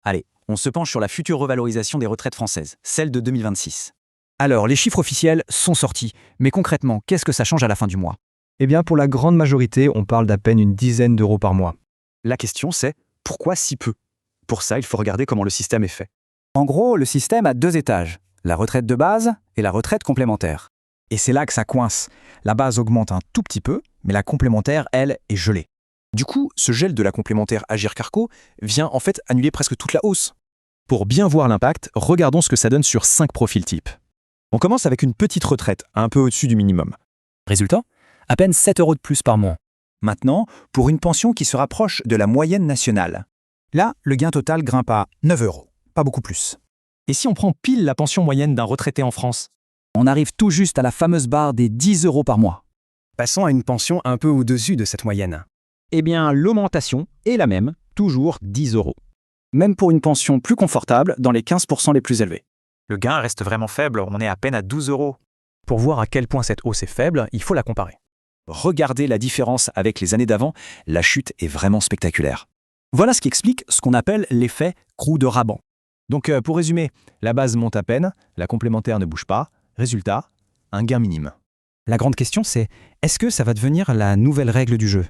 Allez, on se penche sur la future revalorisation des retraites françaises, celle de 2026. Alors, les chiffres officiels sont sortis, mais concrètement, qu'est-ce que ça change à la fin du mois? Eh bien, pour la grande majorité, on parle d'à peine une dizaine d'euros par mois. La question c'est, pourquoi si peu? Pour ça, il faut regarder comment le système est fait. En gros, le système a 2 étages, la retraite de base et la retraite complémentaire. Et c'est là que ça coince. La base augmente un tout petit peu, mais la complémentaire, elle, est gelée. Du coup, ce gel de la complémentaire Agirc-Arrco vient en fait annuler presque toute la hausse. Pour bien voir l'impact, regardons ce que ça donne sur 5 profils types. On commence avec une petite retraite, un peu au-dessus du minimum. Résultat, à peine 7 euros de plus par mois. Maintenant, pour une pension qui se rapproche de la moyenne nationale. Là, le gain total grimpe à 9 euros, pas beaucoup plus. Et si on prend pile la pension moyenne d'un retraité en France? On arrive tout juste à la fameuse barre des 10 euros par mois. Passons à une pension un peu au-dessus de cette moyenne. Eh bien, l'augmentation est la même, toujours 10 euros. Même pour une pension plus confortable dans les 15% les plus élevés. Le gain reste vraiment faible, on est à peine à 12 euros. Pour voir à quel point cette hausse est faible, il faut la comparer. Regardez la différence avec les années d'avant, la chute est vraiment spectaculaire. Voilà ce qui explique ce qu'on appelle l'effet Croue de Raban. Donc pour résumer, la base monte à peine, la complémentaire ne bouge pas, résultat, un gain minime. La grande question, c'est est-ce que ça va devenir la nouvelle règle du jeu?